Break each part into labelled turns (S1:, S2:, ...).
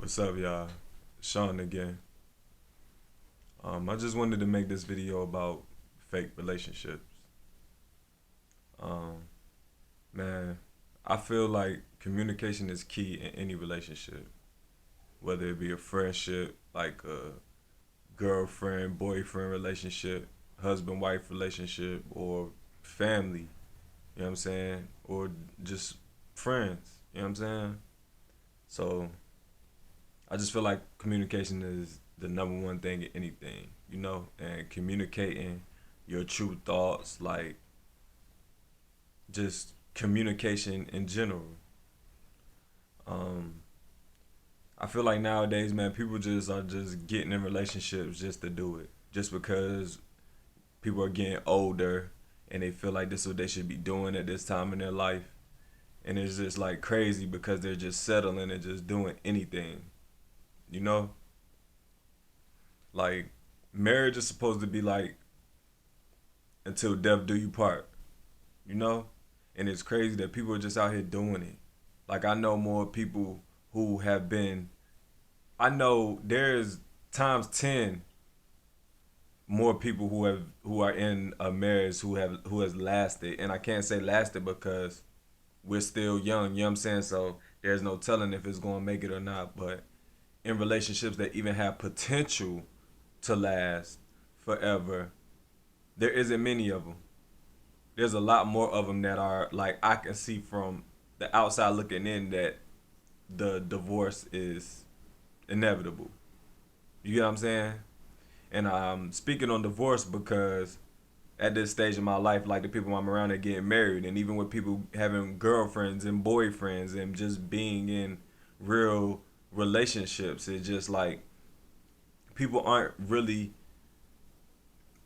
S1: What's up, y'all? Shawn again. I just wanted to make this video about fake relationships. Um, Man, I feel like communication is key in any relationship, whether it be a friendship, like a girlfriend, boyfriend relationship, husband, wife relationship, or family, you know what I'm saying? Or just friends, you know what I'm saying? So I just feel like communication is the number one thing in anything, and communicating your true thoughts, like just communication in general. Um, I feel like nowadays, man, people just are just getting in relationships just to do it, just because people are getting older and they feel like this is what they should be doing at this time in their life, and it's just like crazy because they're just settling and just doing anything, you know. Like marriage is supposed to be like until death do you part, you know? And it's crazy that people are just out here doing it. Like I know more people who have been I know there's times 10 more people who are in a marriage who has lasted, and I can't say lasted because we're still young, you know what I'm saying? So there's no telling if it's going to make it or not, but in relationships that even have potential to last forever, there isn't many of them. There's a lot more of them that are like I can see from the outside looking in that the divorce is inevitable. You get what I'm saying? And I'm speaking on divorce because at this stage in my life, like the people I'm around are getting married, and even with people having girlfriends and boyfriends and just being in real relationships, it's just like people aren't really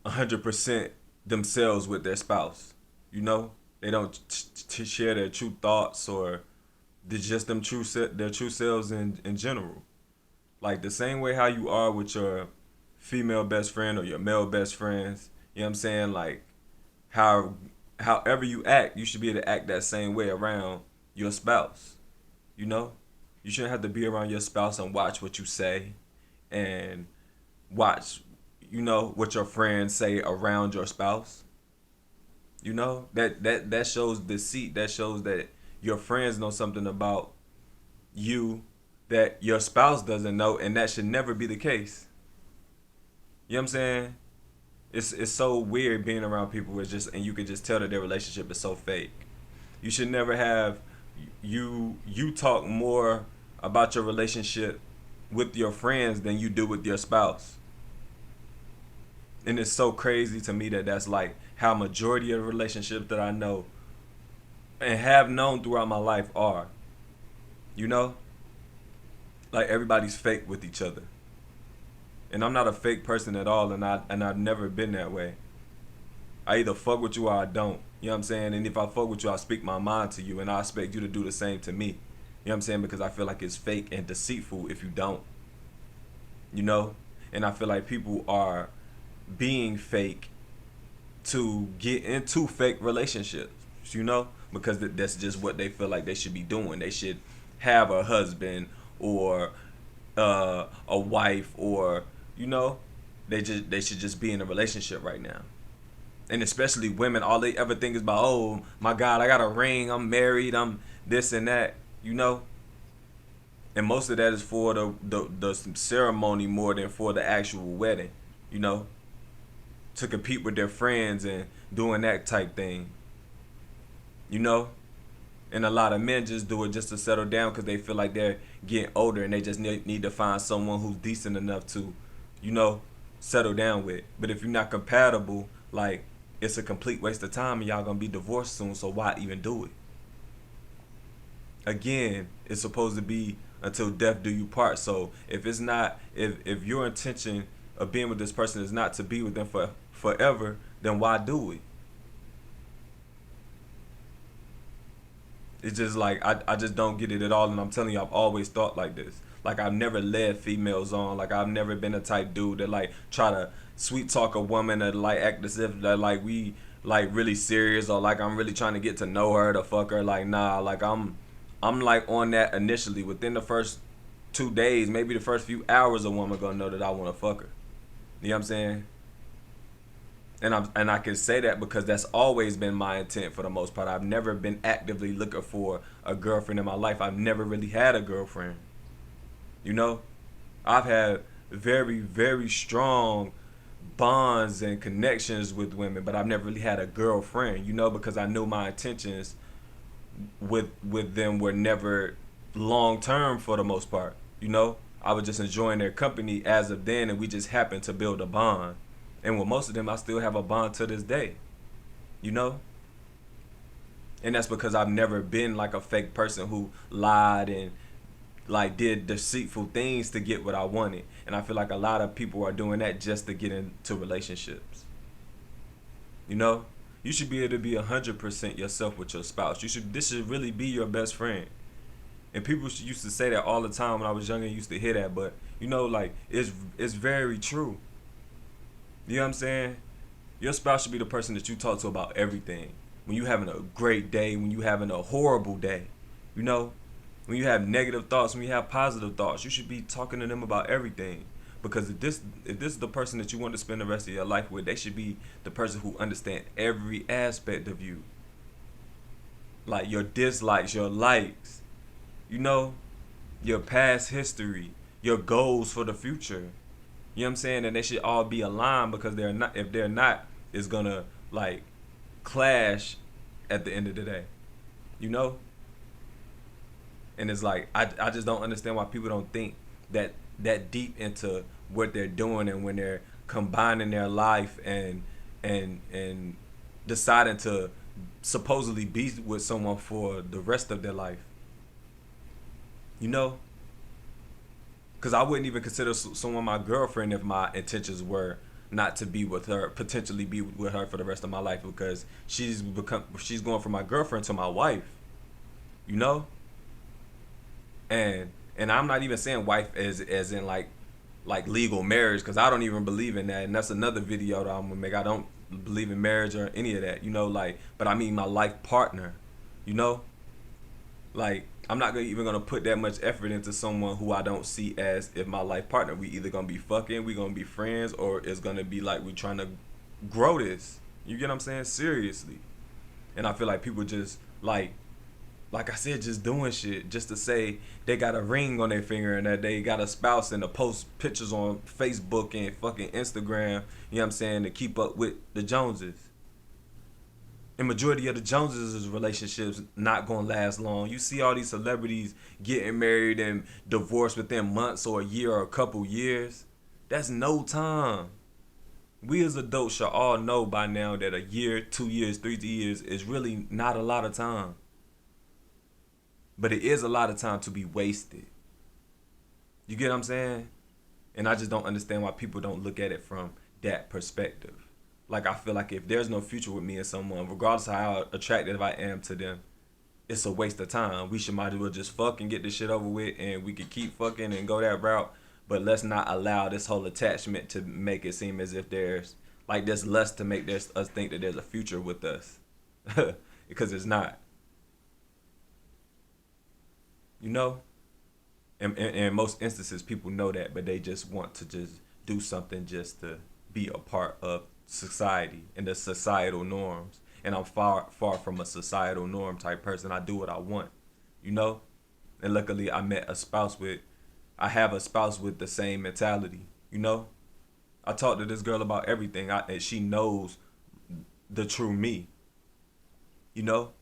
S1: 100% themselves with their spouse. You know, they don't share their true thoughts or they're just their true selves in general. Like the same way how you are with your female best friend or your male best friends. You know what I'm saying? Like how however you act, you should be able to act that same way around your spouse. You know, you shouldn't have to be around your spouse and watch what you say and watch, what your friends say around your spouse. That shows deceit. That shows that your friends know something about you that your spouse doesn't know, and that should never be the case. You know what I'm saying? It's so weird being around people where just and you can just tell that their relationship is so fake. You should never have you talk more about your relationship with your friends than you do with your spouse. And it's so crazy to me that that's like how majority of relationships that I know and have known throughout my life are. You know, like everybody's fake with each other, and I'm not a fake person at all, and I've never been that way. I either fuck with you or I don't. You know what I'm saying? And if I fuck with you, I speak my mind to you, and I expect you to do the same to me. You know what I'm saying? Because I feel like it's fake and deceitful if you don't. You know, and I feel like people are being fake to get into fake relationships, because that's just what they feel like they should be doing. They should have a husband or a wife, or they should just be in a relationship right now. And especially women, all they ever think is about, oh my God, I got a ring, I'm married, I'm this and that, and most of that is for the ceremony more than for the actual wedding, you know, to compete with their friends and doing that type thing, you know. And a lot of men just do it just to settle down because they feel like they're getting older and they just need to find someone who's decent enough to, you know, settle down with. But if you're not compatible, like, it's a complete waste of time and y'all gonna be divorced soon, so why even do it? Again, it's supposed to be until death do you part. So if it's not, if your intention of being with this person is not to be with them for forever, then why do it? It's just like I just don't get it at all, and I'm telling you, I've always thought like this. Like I've never led females on. Like I've never been a type dude that like try to sweet talk a woman or like act as if that like we like really serious, or like I'm really trying to get to know her to fuck her. Like nah, like I'm like on that initially within the first 2 days, maybe the first few hours, a woman gonna know that I want to fuck her. You know what I'm saying? And I can say that because that's always been my intent for the most part. I've never been actively looking for a girlfriend in my life. I've never really had a girlfriend. You know, I've had very, very strong bonds and connections with women, but I've never really had a girlfriend. You know, because I knew my intentions with them were never long term for the most part. You know, I was just enjoying their company as of then, and we just happened to build a bond. And with most of them, I still have a bond to this day. You know, and that's because I've never been like a fake person who lied and like did deceitful things to get what I wanted. And I feel like a lot of people are doing that just to get into relationships. You know, you should be able to be 100% yourself with your spouse. You should. This should really be your best friend. And people used to say that all the time when I was younger. I used to hear that, but you know, like it's very true. You know what I'm saying? Your spouse should be the person that you talk to about everything. When you having a great day, when you having a horrible day, you know, when you have negative thoughts, when you have positive thoughts, you should be talking to them about everything. Because if this is the person that you want to spend the rest of your life with, they should be the person who understand every aspect of you, like your dislikes, your likes, you know, your past history, your goals for the future. You know what I'm saying? And they should all be aligned because they're not. If they're not, it's gonna like clash at the end of the day. You know? And it's like I just don't understand why people don't think that deep into what they're doing and when they're combining their life and deciding to supposedly be with someone for the rest of their life. You know? Because I wouldn't even consider someone my girlfriend if my intentions were not to be with her, potentially be with her for the rest of my life, because she's going from my girlfriend to my wife, you know. And I'm not even saying wife as in like legal marriage, because I don't even believe in that, and that's another video that I'm gonna make. I don't believe in marriage or any of that, you know. Like, but I mean my life partner, you know. Like, I'm not even gonna put that much effort into someone who I don't see as if my life partner. We either gonna be fucking, we gonna be friends, or it's gonna be like we trying to grow this. You get what I'm saying? Seriously. And I feel like people just like I said, just doing shit just to say they got a ring on their finger and that they got a spouse and to post pictures on Facebook and fucking Instagram. You know what I'm saying? To keep up with the Joneses. And majority of the Joneses' relationships not gonna last long. You see all these celebrities getting married and divorced within months or a year or a couple years. That's no time. We as adults should all know by now that a year, 2 years, 3 years is really not a lot of time. But it is a lot of time to be wasted. You get what I'm saying? And I just don't understand why people don't look at it from that perspective. Like, I feel like if there's no future with me and someone, regardless of how attractive I am to them, it's a waste of time. We should might as well just fuck and get this shit over with, and we could keep fucking and go that route. But let's not allow this whole attachment to make it seem as if there's like this lust to make us think that there's a future with us. Because it's not. You know? In most instances, people know that, but they just want to just do something just to be a part of society and the societal norms. And I'm far from a societal norm type person. I do what I want, you know. And luckily, I have a spouse with the same mentality, you know. I talk to this girl about everything, and she knows the true me, you know.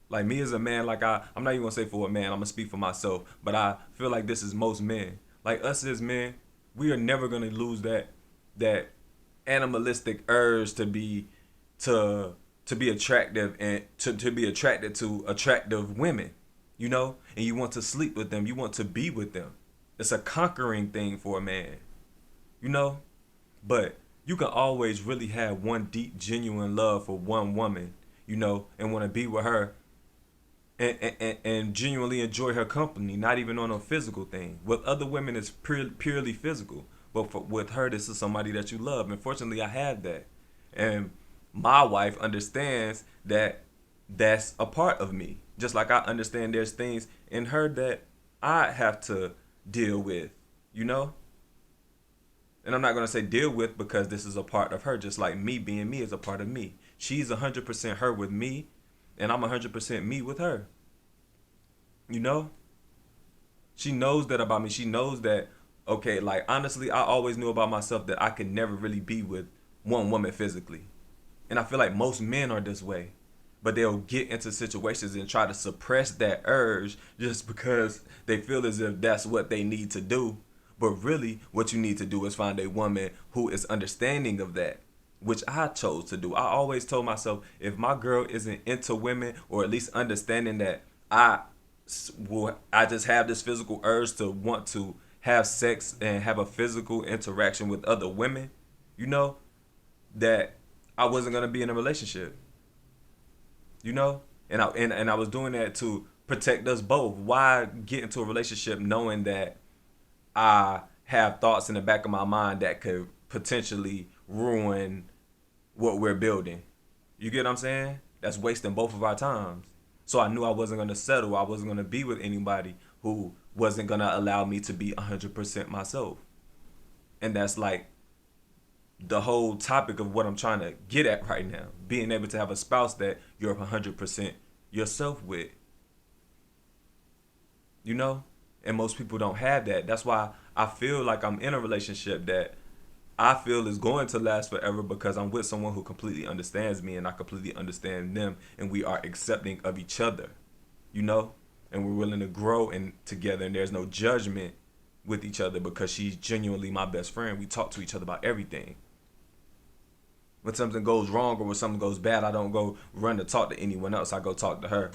S1: Like, me as a man, like I'm not even gonna say for a man, I'm gonna speak for myself, but I feel like this is most men. Like, us as men, we are never gonna lose that animalistic urge to be attractive and to be attracted to attractive women, you know? And you want to sleep with them, you want to be with them. It's a conquering thing for a man, you know? But you can always really have one deep, genuine love for one woman, you know, and want to be with her and genuinely enjoy her company, not even on a physical thing. With other women, it's purely physical. But with her, this is somebody that you love. And fortunately, I have that. And my wife understands that that's a part of me. Just like I understand there's things in her that I have to deal with, you know? And I'm not going to say deal with because this is a part of her, just like me being me is a part of me. She's 100% her with me, and I'm 100% me with her. You know? She knows that about me. She knows that, okay, like honestly, I always knew about myself that I could never really be with one woman physically. And I feel like most men are this way. But they'll get into situations and try to suppress that urge just because they feel as if that's what they need to do. But really, what you need to do is find a woman who is understanding of that, which I chose to do. I always told myself if my girl isn't into women or at least understanding that I I just have this physical urge to want to have sex and have a physical interaction with other women, you know, that I wasn't gonna be in a relationship, you know, and I was doing that to protect us both. Why get into a relationship knowing that I have thoughts in the back of my mind that could potentially ruin what we're building? You get what I'm saying? That's wasting both of our times. So I knew I wasn't gonna settle. I wasn't gonna be with anybody who wasn't gonna allow me to be 100% myself. And that's like the whole topic of what I'm trying to get at right now. Being able to have a spouse that you're 100% yourself with, you know? And most people don't have that. That's why I feel like I'm in a relationship that I feel is going to last forever because I'm with someone who completely understands me and I completely understand them and we are accepting of each other, you know? And we're willing to grow and together and there's no judgment with each other because she's genuinely my best friend. We talk to each other about everything. When something goes wrong or when something goes bad, I don't go run to talk to anyone else. I go talk to her.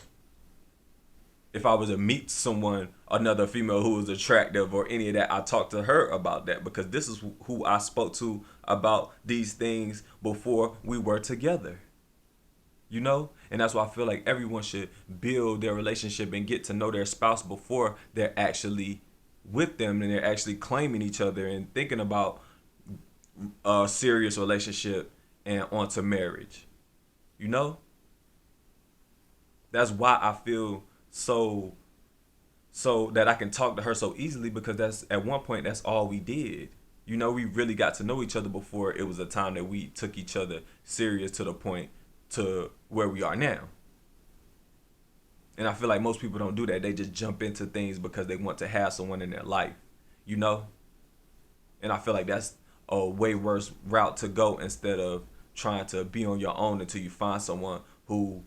S1: If I was to meet someone, another female who was attractive or any of that, I talk to her about that because this is who I spoke to about these things before we were together. You know? And that's why I feel like everyone should build their relationship and get to know their spouse before they're actually with them and they're actually claiming each other and thinking about a serious relationship and onto marriage. You know? That's why I feel so that I can talk to her so easily because that's at one point that's all we did. You know, we really got to know each other before it was a time that we took each other serious to the point to where we are now. And I feel like most people don't do that. They just jump into things because they want to have someone in their life, you know? And I feel like that's a way worse route to go instead of trying to be on your own until you find someone who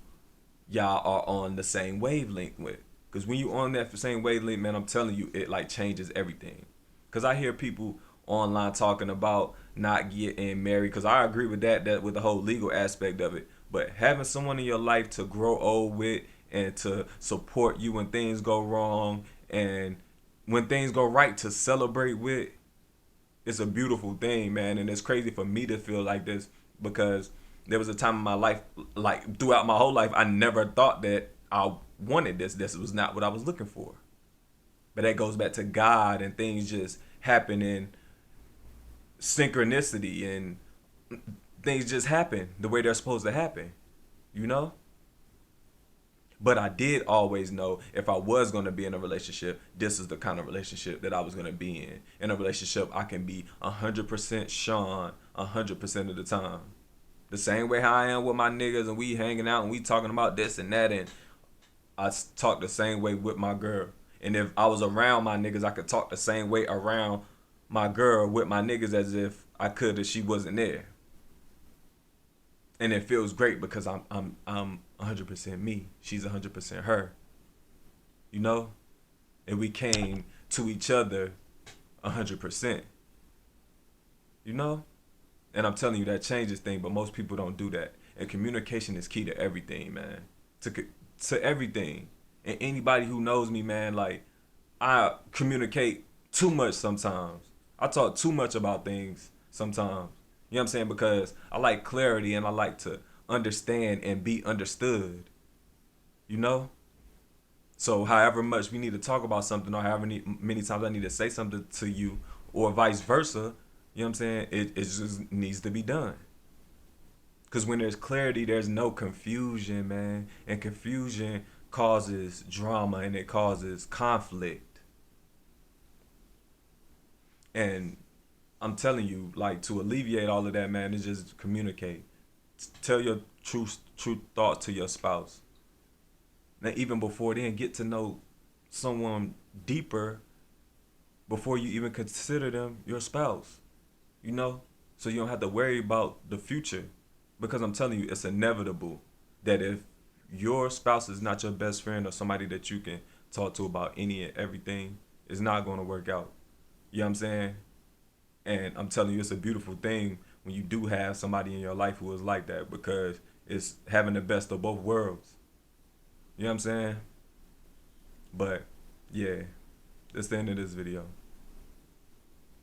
S1: y'all are on the same wavelength with. Because when you on that same wavelength, man, I'm telling you, it like changes everything. Because I hear people online talking about not getting married. Because I agree with that with the whole legal aspect of it. But having someone in your life to grow old with and to support you when things go wrong and when things go right to celebrate with, it's a beautiful thing, man. And it's crazy for me to feel like this because there was a time in my life, like throughout my whole life, I never thought that I wanted this. This was not what I was looking for. But that goes back to God and things just happen in synchronicity and things just happen the way they're supposed to happen, you know? But I did always know if I was going to be in a relationship, this is the kind of relationship that I was going to be in. In a relationship, I can be 100% Shawn 100% of the time. The same way how I am with my niggas and we hanging out and we talking about this and that and I talk the same way with my girl. And if I was around my niggas, I could talk the same way around my girl with my niggas as if I could if she wasn't there. And it feels great because I'm 100% me. She's 100% her. You know? And we came to each other 100%. You know? And I'm telling you that changes things, but most people don't do that. And communication is key to everything, man. To everything. And anybody who knows me, man, like I communicate too much sometimes. I talk too much about things sometimes. You know what I'm saying? Because I like clarity and I like to understand and be understood. You know? So however much we need to talk about something or however many times I need to say something to you or vice versa, you know what I'm saying? It just needs to be done. Because when there's clarity, there's no confusion, man. And confusion causes drama and it causes conflict. And I'm telling you, like, to alleviate all of that, man, is just communicate. Tell your true thought to your spouse. And even before then, get to know someone deeper before you even consider them your spouse. You know, so you don't have to worry about the future, because I'm telling you, it's inevitable that if your spouse is not your best friend or somebody that you can talk to about any and everything, it's not going to work out. You know what I'm saying? And I'm telling you, it's a beautiful thing when you do have somebody in your life who is like that, because it's having the best of both worlds. You know what I'm saying? But yeah, that's the end of this video.